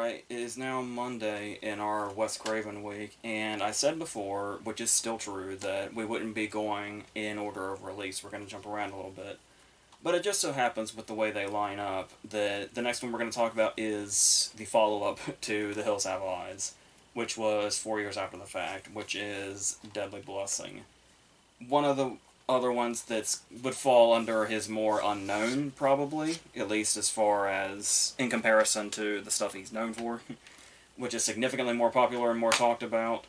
Alright, it is now Monday in our Wes Craven week, and I said before, which is still true, that we wouldn't be going in order of release. We're going to jump around a little bit. But it just so happens, with the way they line up, that the next one we're going to talk about is the follow-up to The Hills Have Eyes, which was 4 years after the fact, which is Deadly Blessing. One of the other ones that would fall under his more unknown, probably, at least as far as in comparison to the stuff he's known for, which is significantly more popular and more talked about.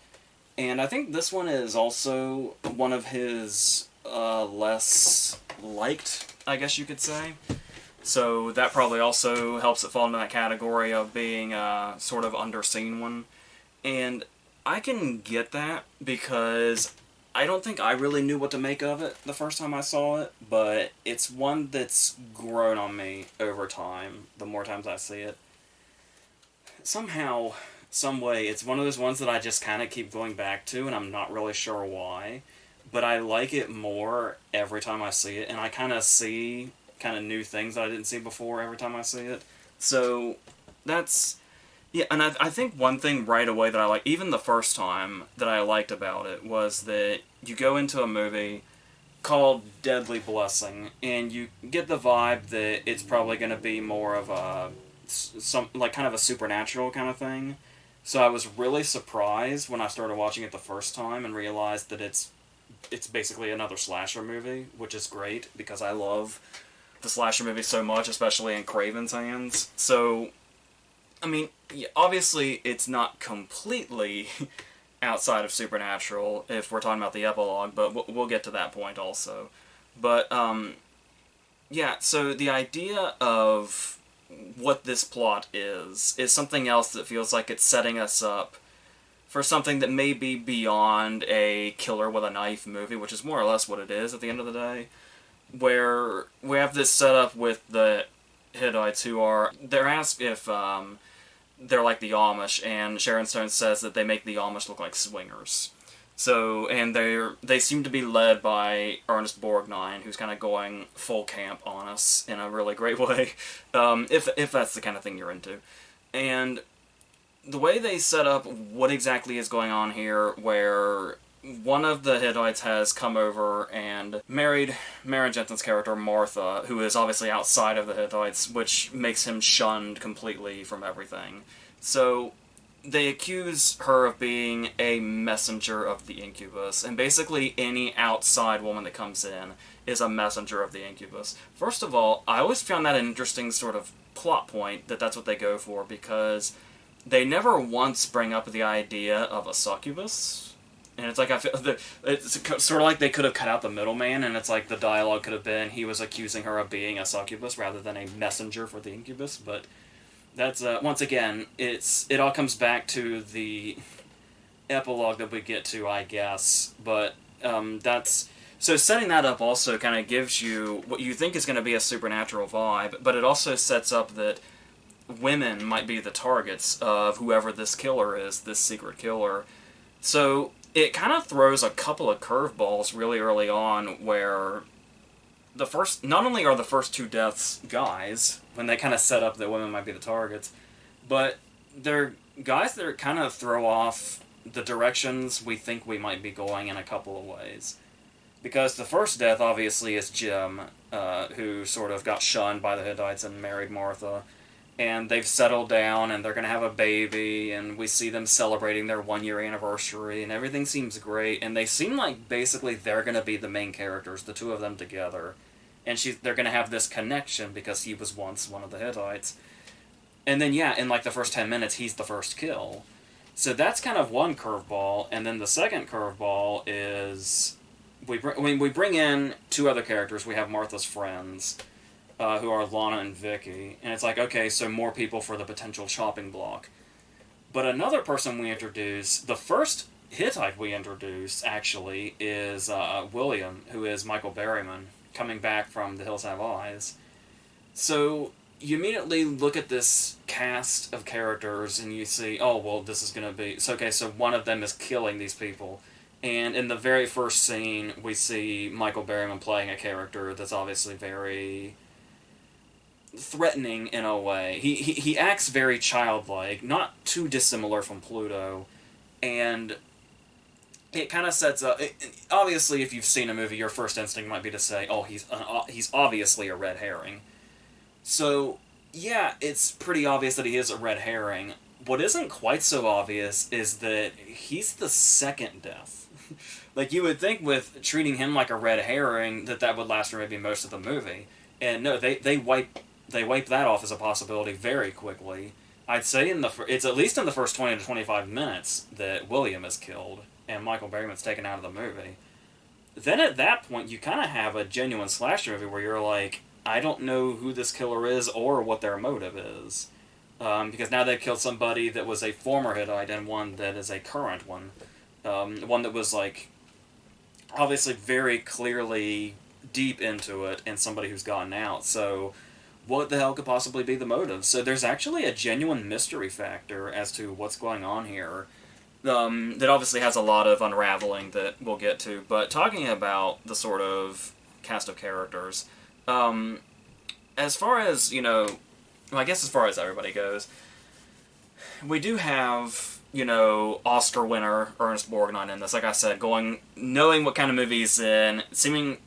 And I think this one is also one of his less liked, I guess you could say. So that probably also helps it fall into that category of being a sort of underseen one. And I can get that because I don't think I really knew what to make of it the first time I saw it, but it's one that's grown on me over time, the more times I see it. Somehow, some way, it's one of those ones that I just kind of keep going back to, and I'm not really sure why, but I like it more every time I see it, and I kind of see kind of new things that I didn't see before every time I see it. So, that's... Yeah, and I think one thing right away that I like, even the first time that I liked about it, was that you go into a movie called Deadly Blessing, and you get the vibe that it's probably going to be more of a, like, kind of a supernatural kind of thing. So I was really surprised when I started watching it the first time and realized that it's basically another slasher movie, which is great, because I love the slasher movie so much, especially in Craven's hands. So, I mean, obviously it's not completely outside of Supernatural if we're talking about the epilogue, but we'll get to that point also. But, yeah, so the idea of what this plot is something else that feels like it's setting us up for something that may be beyond a killer with a knife movie, which is more or less what it is at the end of the day, where we have this setup with the Hittites who are, they're asked if, they're like the Amish, and Sharon Stone says that they make the Amish look like swingers. So, and they seem to be led by Ernest Borgnine, who's kind of going full camp on us in a really great way, if that's the kind of thing you're into. And the way they set up what exactly is going on here, where one of the Hittites has come over and married Maren Jensen's character, Martha, who is obviously outside of the Hittites, which makes him shunned completely from everything. So they accuse her of being a messenger of the incubus, and basically any outside woman that comes in is a messenger of the incubus. First of all, I always found that an interesting sort of plot point, that that's what they go for, because they never once bring up the idea of a succubus. And it's like, I feel it's sort of like they could have cut out the middleman, and it's like the dialogue could have been he was accusing her of being a succubus rather than a messenger for the incubus. But that's once again, it all comes back to the epilogue that we get to, I guess. But that's so setting that up also kind of gives you what you think is going to be a supernatural vibe, but it also sets up that women might be the targets of whoever this killer is, this secret killer. So it kind of throws a couple of curveballs really early on, where not only are the first two deaths guys, when they kind of set up that women might be the targets, but they're guys that kind of throw off the directions we think we might be going in a couple of ways. Because the first death, obviously, is Jim, who sort of got shunned by the Hittites and married Martha. And they've settled down, and they're going to have a baby, and we see them celebrating their 1-year anniversary, and everything seems great, and they seem like basically they're going to be the main characters, the two of them together. And they're going to have this connection because he was once one of the Hittites. And then, yeah, in like the first 10 minutes, he's the first kill. So that's kind of one curveball, and then the second curveball is we bring in two other characters. We have Martha's friends, who are Lana and Vicky, and it's like, okay, so more people for the potential chopping block. But another person we introduce, the first Hittite we introduce, actually, is William, who is Michael Berryman, coming back from The Hills Have Eyes. So you immediately look at this cast of characters, and you see, oh, well, this is going to be... So, okay, so one of them is killing these people. And in the very first scene, we see Michael Berryman playing a character that's obviously very... threatening in a way. He acts very childlike, not too dissimilar from Pluto, and it kind of sets up. Obviously, if you've seen a movie, your first instinct might be to say, "Oh, he's obviously a red herring." So yeah, it's pretty obvious that he is a red herring. What isn't quite so obvious is that he's the second death. Like, you would think with treating him like a red herring that would last for maybe most of the movie, and no, they wipe that off as a possibility very quickly. I'd say it's at least in the first 20 to 25 minutes that William is killed and Michael Berryman's taken out of the movie. Then at that point, you kind of have a genuine slasher movie where you're like, I don't know who this killer is or what their motive is. Because now they've killed somebody that was a former Hittite and one that is a current one. One that was, like, obviously very clearly deep into it and somebody who's gotten out. So what the hell could possibly be the motive? So there's actually a genuine mystery factor as to what's going on here. That obviously has a lot of unraveling that we'll get to. But talking about the sort of cast of characters, as far as, well, I guess as far as everybody goes, we do have, Oscar winner Ernest Borgnine in this. Like I said, knowing what kind of movie he's in, seeming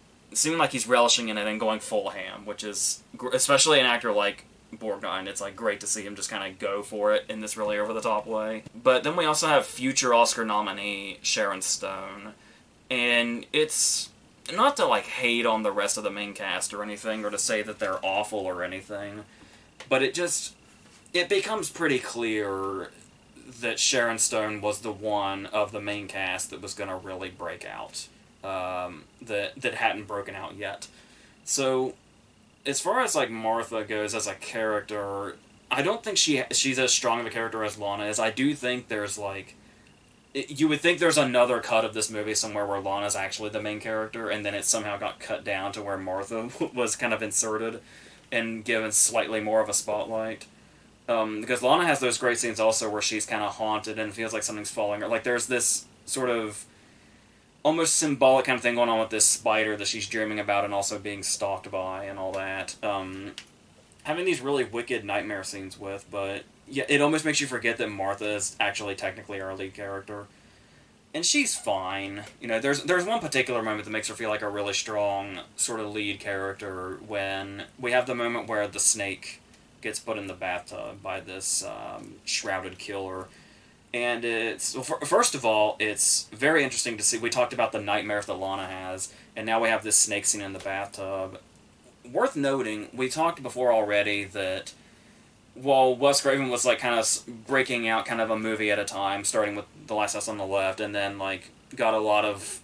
like he's relishing in it and going full ham, which is, especially an actor like Borgnine, it's like great to see him just kind of go for it in this really over-the-top way. But then we also have future Oscar nominee Sharon Stone, and it's not to like hate on the rest of the main cast or anything, or to say that they're awful or anything, but it becomes pretty clear that Sharon Stone was the one of the main cast that was going to really break out, that hadn't broken out yet. So as far as like Martha goes as a character, I don't think she's as strong of a character as Lana is. I do think there's like, you would think there's another cut of this movie somewhere where Lana's actually the main character, and then it somehow got cut down to where Martha was kind of inserted and given slightly more of a spotlight. Because Lana has those great scenes also where she's kind of haunted and feels like something's following her. Like, there's this sort of almost symbolic kind of thing going on with this spider that she's dreaming about and also being stalked by and all that. Having these really wicked nightmare scenes with, but yeah, it almost makes you forget that Martha is actually technically our lead character. And she's fine. There's one particular moment that makes her feel like a really strong sort of lead character when we have the moment where the snake gets put in the bathtub by this shrouded killer. And first of all, it's very interesting to see. We talked about the nightmare that Lana has, and now we have this snake scene in the bathtub. Worth noting, we talked before already that while Wes Craven was like kind of breaking out kind of a movie at a time, starting with The Last House on the Left, and then like got a lot of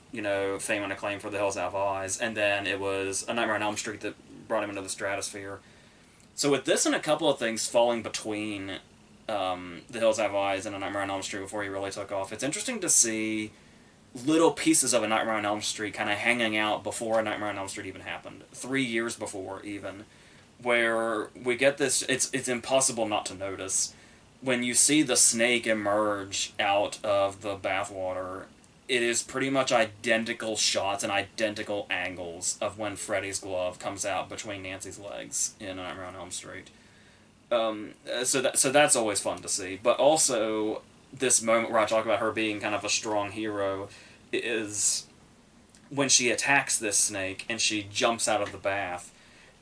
fame and acclaim for The Hills Have Eyes, and then it was A Nightmare on Elm Street that brought him into the stratosphere. So with this and a couple of things falling between The Hills Have Eyes and A Nightmare on Elm Street before he really took off, it's interesting to see little pieces of A Nightmare on Elm Street kind of hanging out before A Nightmare on Elm Street even happened. 3 years before, even. Where we get this, it's impossible not to notice. When you see the snake emerge out of the bathwater, it is pretty much identical shots and identical angles of when Freddy's glove comes out between Nancy's legs in A Nightmare on Elm Street. So that's always fun to see. But also, this moment where I talk about her being kind of a strong hero is when she attacks this snake and she jumps out of the bath.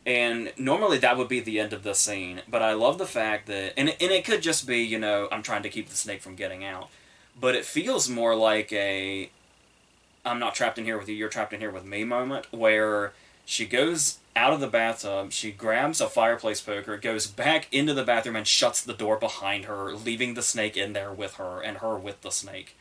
And normally that would be the end of the scene, but I love the fact that, and it could just be, I'm trying to keep the snake from getting out, but it feels more like a I'm not trapped in here with you, you're trapped in here with me moment, where she goes out of the bathtub, she grabs a fireplace poker, goes back into the bathroom and shuts the door behind her, leaving the snake in there with her, and her with the snake.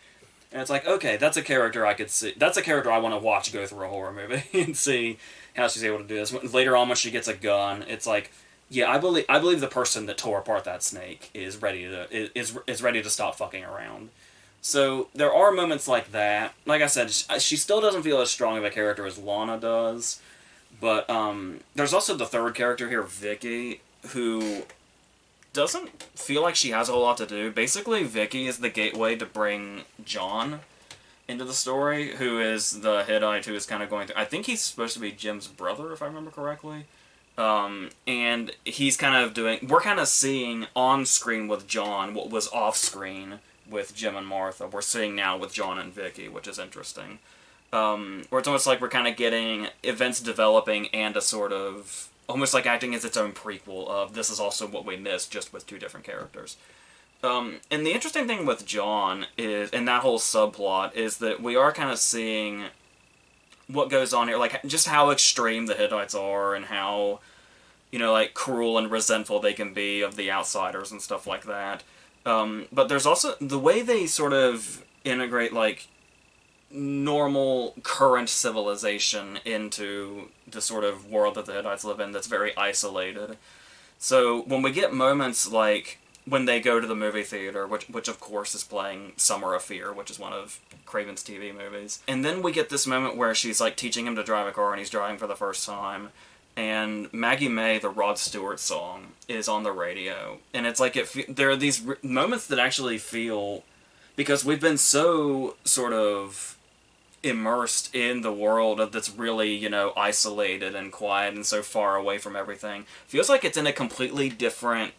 And it's like, okay, that's a character I could see. That's a character I want to watch go through a horror movie and see how she's able to do this. Later on, when she gets a gun, it's like, yeah, I believe the person that tore apart that snake is ready to stop fucking around. So there are moments like that. Like I said, she still doesn't feel as strong of a character as Lana does. But there's also the third character here, Vicky, who doesn't feel like she has a whole lot to do. Basically, Vicky is the gateway to bring John into the story, who is the Hittite who is kind of going through... I think he's supposed to be Jim's brother, if I remember correctly. And he's kind of we're kind of seeing on screen with John what was off screen with Jim and Martha. We're seeing now with John and Vicky, which is interesting. Where it's almost like we're kind of getting events developing and a sort of almost like acting as its own prequel of this is also what we missed, just with two different characters. And the interesting thing with John is, and that whole subplot, is that we are kind of seeing what goes on here, like just how extreme the Hittites are and how, like cruel and resentful they can be of the outsiders and stuff like that. But there's also the way they sort of integrate like normal current civilization into the sort of world that the Hittites live in that's very isolated. So when we get moments like when they go to the movie theater, which of course is playing Summer of Fear, which is one of Craven's TV movies, and then we get this moment where she's like teaching him to drive a car and he's driving for the first time, and Maggie May, the Rod Stewart song, is on the radio, and it's like there are these moments that actually feel, because we've been so sort of immersed in the world that's really, isolated and quiet and so far away from everything. Feels like it's in a completely different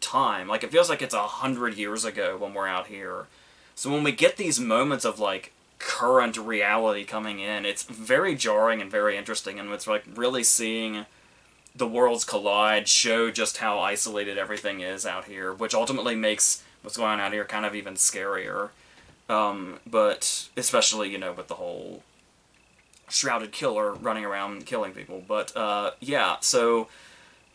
time. Like, it feels like it's 100 years ago when we're out here. So when we get these moments of, like, current reality coming in, it's very jarring and very interesting, and it's, like, really seeing the worlds collide show just how isolated everything is out here, which ultimately makes what's going on out here kind of even scarier. But especially, with the whole shrouded killer running around killing people. But, yeah, so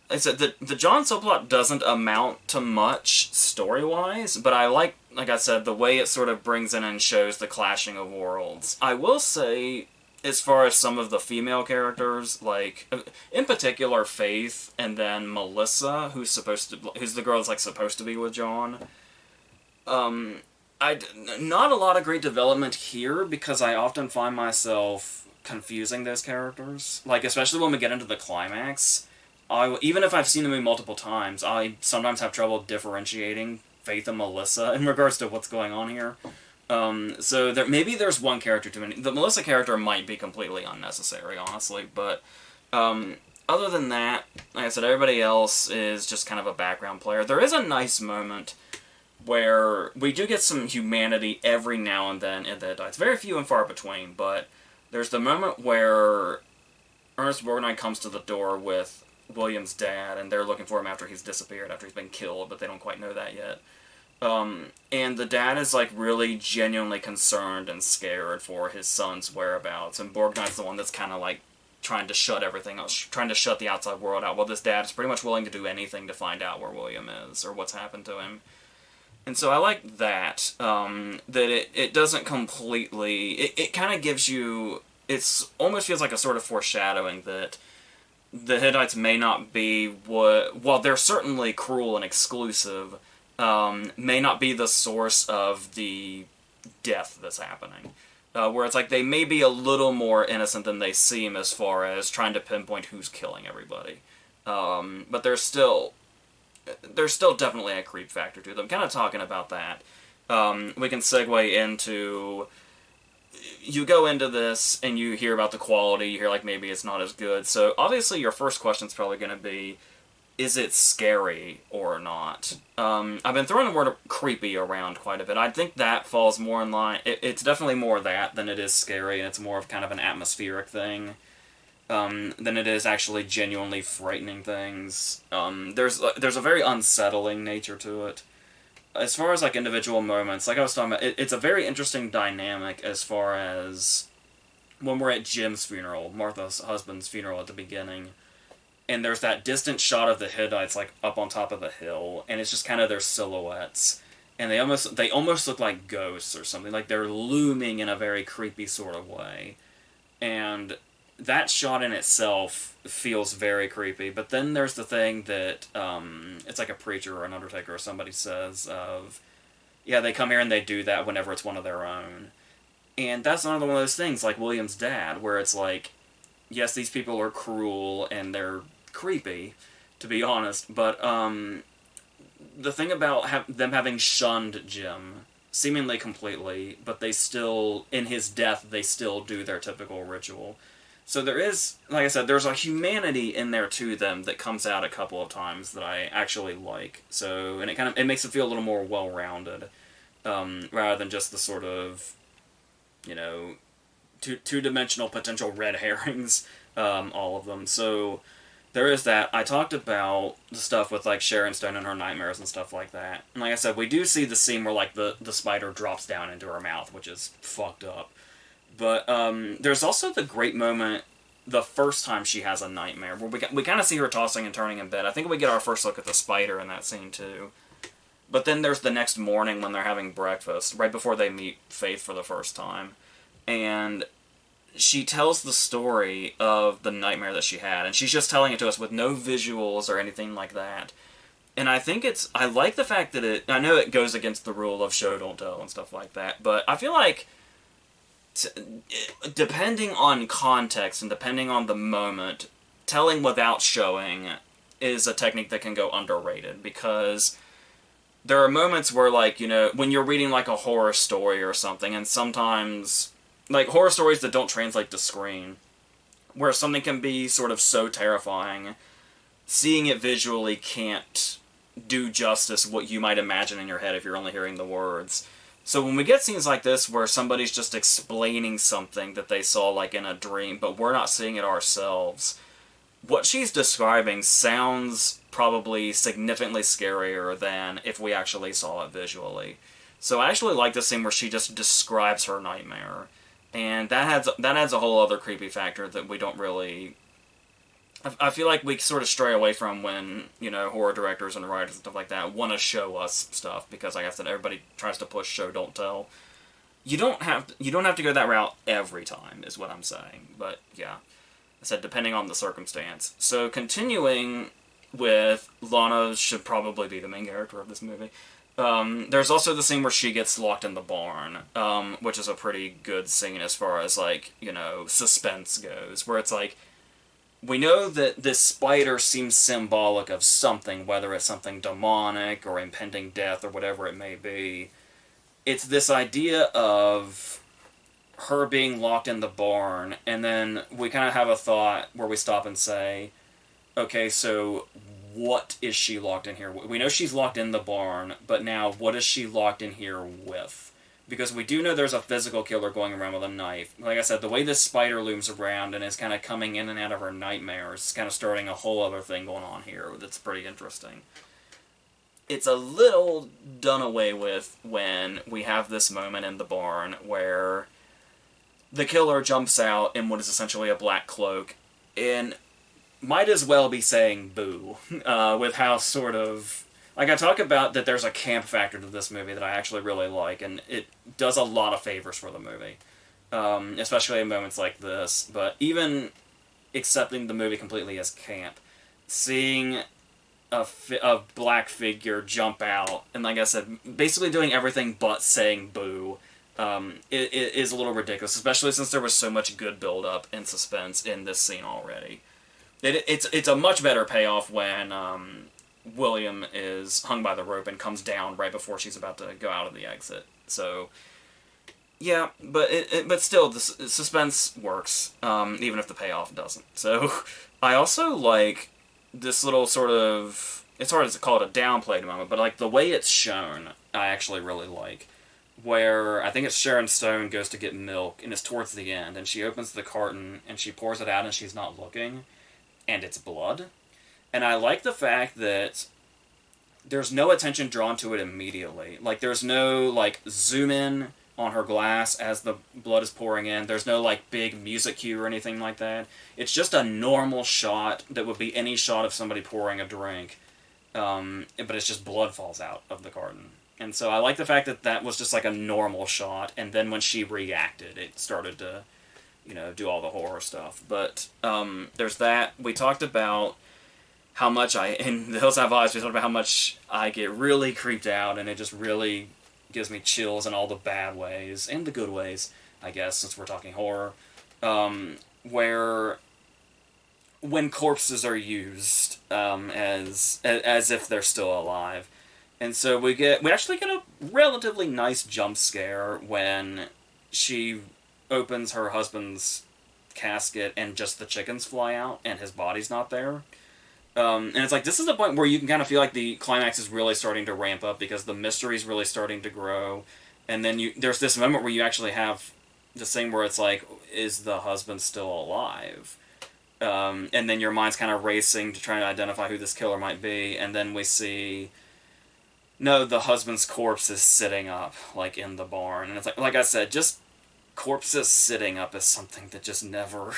like I said, the John subplot doesn't amount to much story-wise, but I like I said, the way it sort of brings in and shows the clashing of worlds. I will say, as far as some of the female characters, like, in particular, Faith, and then Melissa, who's the girl that's, like, supposed to be with John, not a lot of great development here, because I often find myself confusing those characters. Like, especially when we get into the climax, even if I've seen the movie multiple times, I sometimes have trouble differentiating Faith and Melissa in regards to what's going on here. So maybe there's one character too many. The Melissa character might be completely unnecessary, honestly, but other than that, like I said, everybody else is just kind of a background player. There is a nice moment where we do get some humanity every now and then in the Hittites. Very few and far between, but there's the moment where Ernest Borgnine comes to the door with William's dad, and they're looking for him after he's disappeared, after he's been killed, but they don't quite know that yet. And the dad is, like, really genuinely concerned and scared for his son's whereabouts, and Borgnine's the one that's kind of, like, trying to shut everything else, trying to shut the outside world out, while this dad is pretty much willing to do anything to find out where William is, or what's happened to him. And so I like that, that it doesn't completely, it kind of gives you, almost feels like a sort of foreshadowing that the Hittites may not be while they're certainly cruel and exclusive, may not be the source of the death that's happening. Where it's like they may be a little more innocent than they seem as far as trying to pinpoint who's killing everybody. But there's still definitely a creep factor to them. Kind of talking about that, we can segue into, you go into this and you hear about the quality, you hear like maybe it's not as good. So obviously your first question's probably going to be, is it scary or not? I've been throwing the word creepy around quite a bit. I think that falls more in line. It's definitely more that than it is scary, and it's more of kind of an atmospheric thing than it is actually genuinely frightening things. There's a very unsettling nature to it. As far as like individual moments, like I was talking about, it's a very interesting dynamic as far as when we're at Jim's funeral, Martha's husband's funeral at the beginning, and there's that distant shot of the Hittites like up on top of a hill, and it's just kind of their silhouettes, and they almost look like ghosts or something, like they're looming in a very creepy sort of way, and that shot in itself feels very creepy. But then there's the thing that it's like a preacher or an undertaker or somebody says of, yeah, they come here and they do that whenever it's one of their own. And that's another one of those things, like William's dad, where it's like, yes, these people are cruel and they're creepy, to be honest, but the thing about them having shunned Jim, seemingly completely, but they still, in his death, they still do their typical ritual. So there is, like I said, there's a humanity in there to them that comes out a couple of times that I actually like. So, and it makes it feel a little more well-rounded, rather than just the sort of, you know, two-dimensional potential red herrings, all of them. So there is that. I talked about the stuff with, like, Sharon Stone and her nightmares and stuff like that. And like I said, we do see the scene where, like, the spider drops down into her mouth, which is fucked up. But there's also the great moment the first time she has a nightmare, where we kind of see her tossing and turning in bed. I think we get our first look at the spider in that scene, too. But then there's the next morning when they're having breakfast, right before they meet Faith for the first time. And she tells the story of the nightmare that she had, and she's just telling it to us with no visuals or anything like that. And I think I like the fact that I know it goes against the rule of show, don't tell and stuff like that, but I feel like depending on context and depending on the moment, telling without showing is a technique that can go underrated, because there are moments where, like, you know, when you're reading, like, a horror story or something, and sometimes, like, horror stories that don't translate to screen, where something can be sort of so terrifying, seeing it visually can't do justice what you might imagine in your head if you're only hearing the words. So when we get scenes like this where somebody's just explaining something that they saw, like, in a dream, but we're not seeing it ourselves, what she's describing sounds probably significantly scarier than if we actually saw it visually. So I actually like the scene where she just describes her nightmare, and that adds a whole other creepy factor that we don't really... I feel like we sort of stray away from when, you know, horror directors and writers and stuff like that want to show us stuff, because, like I said, everybody tries to push show, don't tell. You don't have to go that route every time, is what I'm saying. But yeah, I said depending on the circumstance. So continuing with Lana should probably be the main character of this movie. There's also the scene where she gets locked in the barn, which is a pretty good scene as far as, like, you know, suspense goes, where it's like, we know that this spider seems symbolic of something, whether it's something demonic or impending death or whatever it may be. It's this idea of her being locked in the barn, and then we kind of have a thought where we stop and say, okay, so what is she locked in here with? We know she's locked in the barn, but now what is she locked in here with? Because we do know there's a physical killer going around with a knife. Like I said, the way this spider looms around and is kind of coming in and out of her nightmares is kind of starting a whole other thing going on here that's pretty interesting. It's a little done away with when we have this moment in the barn where the killer jumps out in what is essentially a black cloak and might as well be saying boo, with how sort of... Like, I talk about that there's a camp factor to this movie that I actually really like, and it does a lot of favors for the movie, especially in moments like this. But even accepting the movie completely as camp, seeing a black figure jump out, and like I said, basically doing everything but saying boo, it is a little ridiculous, especially since there was so much good build-up and suspense in this scene already. It's a much better payoff when... William is hung by the rope and comes down right before she's about to go out of the exit. So, yeah, but but still, the suspense works, even if the payoff doesn't. So, I also like this little sort of... It's hard to call it a downplayed moment, but like the way it's shown, I actually really like. Where I think it's Sharon Stone goes to get milk, and it's towards the end, and she opens the carton, and she pours it out, and she's not looking, and it's blood. And I like the fact that there's no attention drawn to it immediately. Like, there's no, like, zoom in on her glass as the blood is pouring in. There's no, like, big music cue or anything like that. It's just a normal shot that would be any shot of somebody pouring a drink. But it's just blood falls out of the carton. And so I like the fact that that was just, like, a normal shot. And then when she reacted, it started to, you know, do all the horror stuff. But there's that. We talked about how much in The Hills Have Eyes, we talked about how much I get really creeped out, and it just really gives me chills in all the bad ways, and the good ways, I guess, since we're talking horror, where when corpses are used as if they're still alive. And so we actually get a relatively nice jump scare when she opens her husband's casket and just the chickens fly out and his body's not there. And it's like, this is the point where you can kind of feel like the climax is really starting to ramp up because the mystery's really starting to grow. And then there's this moment where you actually have this thing where it's like, is the husband still alive? And then your mind's kind of racing to try to identify who this killer might be. And then we see, no, the husband's corpse is sitting up, like, in the barn. And it's like I said, just corpses sitting up is something that just never...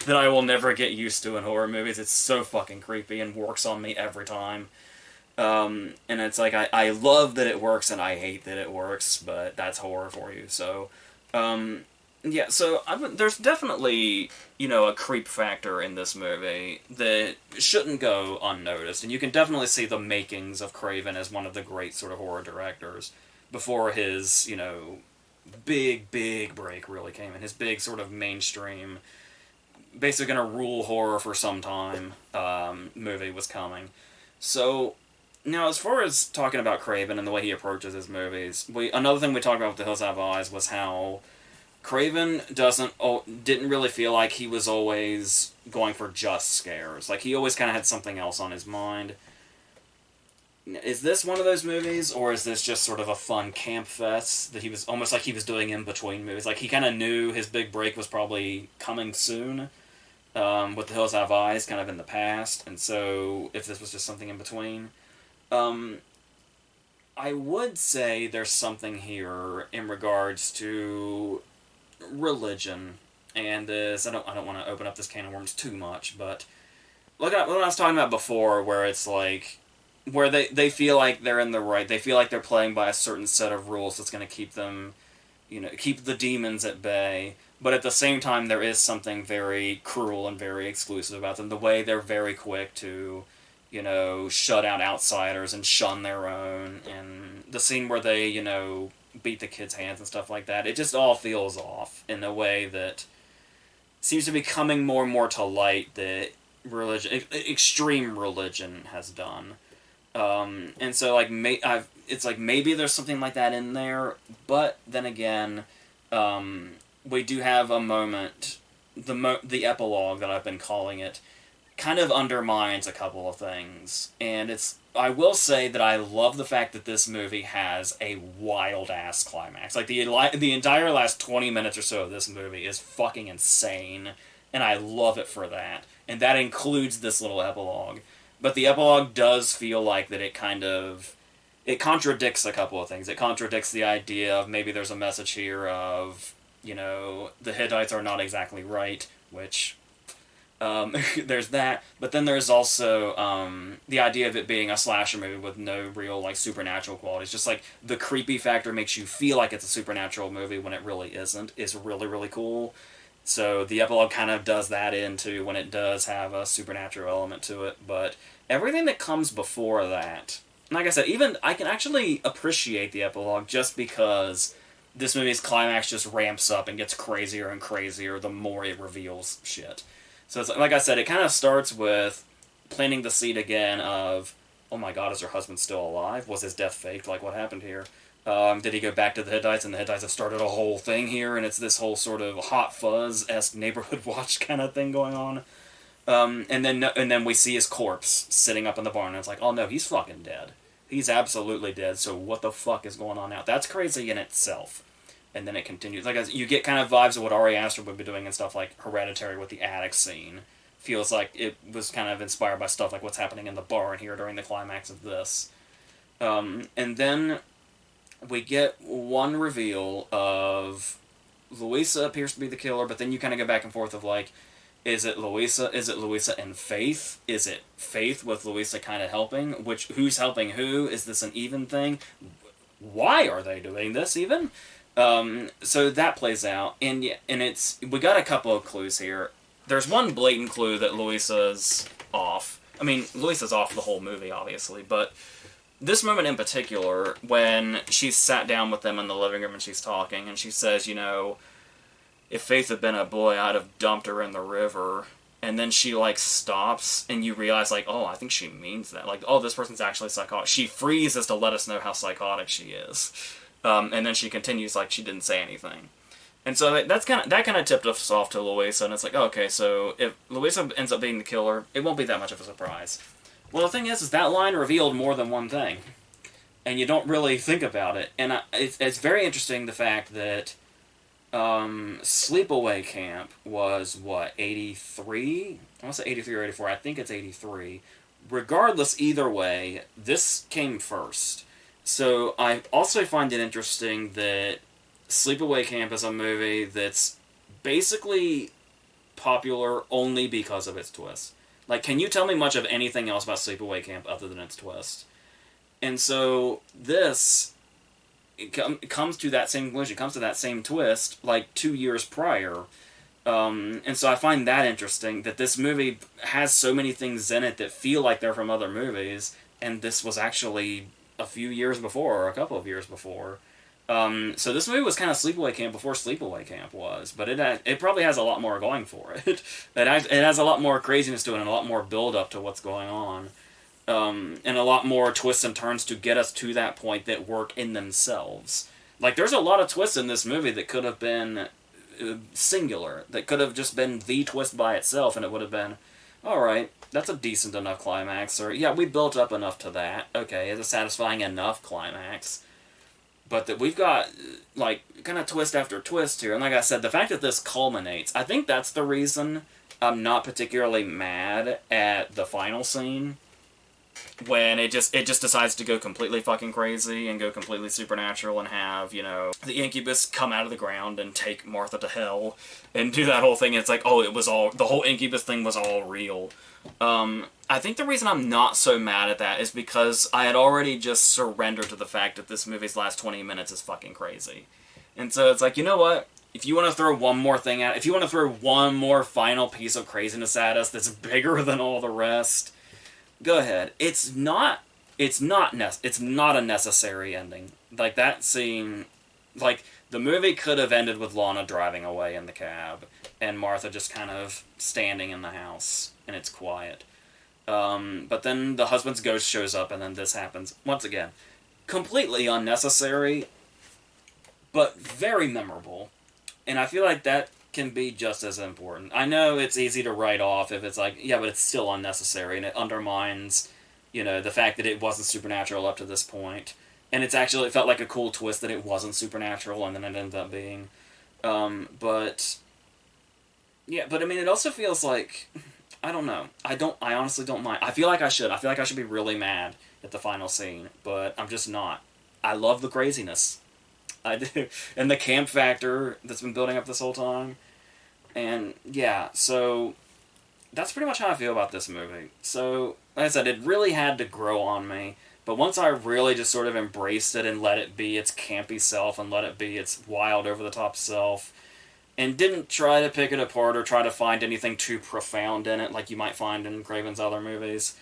that I will never get used to in horror movies. It's so fucking creepy and works on me every time. And it's like, I love that it works and I hate that it works, but that's horror for you. So, yeah, so there's definitely, a creep factor in this movie that shouldn't go unnoticed. And you can definitely see the makings of Craven as one of the great sort of horror directors before his, big break really came in. His big sort of mainstream, basically going to rule horror for some time, movie was coming. So, now as far as talking about Craven and the way he approaches his movies, another thing we talked about with The Hills Have Eyes was how Craven didn't really feel like he was always going for just scares. Like, he always kind of had something else on his mind. Is this one of those movies, or is this just sort of a fun camp fest that he was almost like he was doing in between movies? Like, he kind of knew his big break was probably coming soon, with The Hills Have Eyes kind of in the past, and so if this was just something in between. I would say there's something here in regards to religion, and this, I don't want to open up this can of worms too much, but look at what I was talking about before, where it's like, where they feel like they're in the right, they feel like they're playing by a certain set of rules that's going to keep them, keep the demons at bay, but at the same time there is something very cruel and very exclusive about them, the way they're very quick to, shut out outsiders and shun their own, and the scene where they, beat the kids' hands and stuff like that, it just all feels off in a way that seems to be coming more and more to light that extreme religion has done. And so, like, it's like maybe there's something like that in there, but then again, we do have a moment, the epilogue that I've been calling it, kind of undermines a couple of things, and I will say that I love the fact that this movie has a wild-ass climax. Like, the entire last 20 minutes or so of this movie is fucking insane, and I love it for that. And that includes this little epilogue. But the epilogue does feel like that it contradicts a couple of things. It contradicts the idea of maybe there's a message here of, the Hittites are not exactly right, which... there's that, but then there's also the idea of it being a slasher movie with no real, like, supernatural qualities. Just, like, the creepy factor makes you feel like it's a supernatural movie when it really isn't. It's really, really cool. So the epilogue kind of does that into when it does have a supernatural element to it, but everything that comes before that, like I said, even I can actually appreciate the epilogue just because this movie's climax just ramps up and gets crazier and crazier the more it reveals shit. So it's, like I said, it kind of starts with planting the seed again of, oh my god, is her husband still alive? Was his death faked? Like, what happened here? Did he go back to the Hittites, and the Hittites have started a whole thing here, and it's this whole sort of Hot Fuzz-esque Neighborhood Watch kind of thing going on? And then we see his corpse sitting up in the barn, and it's like, oh no, he's fucking dead. He's absolutely dead, so what the fuck is going on now? That's crazy in itself. And then it continues. Like, you get kind of vibes of what Ari Aster would be doing and stuff like Hereditary with the attic scene. Feels like it was kind of inspired by stuff like what's happening in the barn here during the climax of this. And then we get one reveal of Louisa appears to be the killer, but then you kind of go back and forth of, like, is it Louisa? Is it Louisa and Faith? Is it Faith with Louisa kind of helping? Who's helping who? Is this an even thing? Why are they doing this even? So that plays out, and we got a couple of clues here. There's one blatant clue that Louisa's off. I mean, Louisa's off the whole movie, obviously, but this moment in particular, when she's sat down with them in the living room and she's talking, and she says, if Faith had been a boy, I'd have dumped her in the river, and then she, like, stops, and you realize, like, oh, I think she means that. Like, oh, this person's actually psychotic. She freezes to let us know how psychotic she is. And then she continues like she didn't say anything. And so that kind of tipped us off to Louisa, and it's like, oh, okay, so if Louisa ends up being the killer, it won't be that much of a surprise. Well, the thing is that line revealed more than one thing, and you don't really think about it. And it's very interesting the fact that Sleepaway Camp was what, 83? I want to say 83 or 84. I think it's 83. Regardless, either way, this came first. So I also find it interesting that Sleepaway Camp is a movie that's basically popular only because of its twist. Like, can you tell me much of anything else about Sleepaway Camp other than its twist? And so this it comes to that same conclusion, it comes to that same twist like 2 years prior. And so I find that interesting that this movie has so many things in it that feel like they're from other movies, and this was actually a few years before, or a couple of years before. So this movie was kind of Sleepaway Camp before Sleepaway Camp was, but it probably has a lot more going for it. It has a lot more craziness to it and a lot more build up to what's going on, and a lot more twists and turns to get us to that point that work in themselves. Like there's a lot of twists in this movie that could have been singular, that could have just been the twist by itself, and it would have been, all right, that's a decent enough climax, or yeah, we built up enough to that. Okay, it's a satisfying enough climax. But that we've got, like, kind of twist after twist here. And like I said, the fact that this culminates, I think that's the reason I'm not particularly mad at the final scene. When it just decides to go completely fucking crazy and go completely supernatural and have, you know, the incubus come out of the ground and take Martha to hell and do that whole thing. And it's like, oh, the whole incubus thing was all real. I think the reason I'm not so mad at that is because I had already just surrendered to the fact that this movie's last 20 minutes is fucking crazy. And so it's like, you know what? If you want to throw one more thing at, if you want to throw one more final piece of craziness at us that's bigger than all the rest, go ahead. It's not a necessary ending. Like that scene, like the movie could have ended with Lana driving away in the cab and Martha just kind of standing in the house and it's quiet. But then the husband's ghost shows up and then this happens. Once again, completely unnecessary, but very memorable. And I feel like that can be just as important. I know it's easy to write off if it's like, yeah, but it's still unnecessary and it undermines, you know, the fact that it wasn't supernatural up to this point. And it felt like a cool twist that it wasn't supernatural and then it ended up being. But I mean, it also feels like, I don't know. I honestly don't mind. I feel like I should. I feel like I should be really mad at the final scene, but I'm just not. I love the craziness. I do. And the camp factor that's been building up this whole time. And yeah, so that's pretty much how I feel about this movie. So, like I said, it really had to grow on me. But once I really just sort of embraced it and let it be its campy self and let it be its wild over-the-top self, and didn't try to pick it apart or try to find anything too profound in it like you might find in Craven's other movies,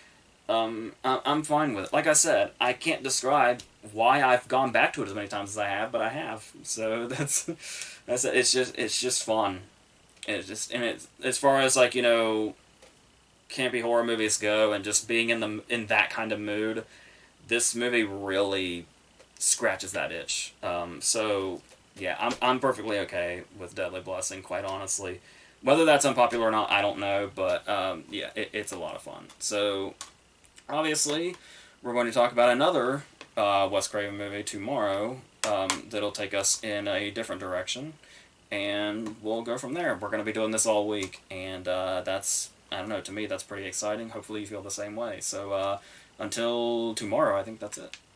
I'm fine with it. Like I said, I can't describe why I've gone back to it as many times as I have, but I have. So that's it. It's just fun. As far as like, you know, campy horror movies go and just being in that kind of mood, this movie really scratches that itch. So yeah, I'm perfectly okay with Deadly Blessing, quite honestly. Whether that's unpopular or not, I don't know, but yeah, it's a lot of fun. So obviously, we're going to talk about another Wes Craven movie tomorrow that'll take us in a different direction, and we'll go from there. We're going to be doing this all week, and that's, I don't know, to me that's pretty exciting. Hopefully you feel the same way. So until tomorrow, I think that's it.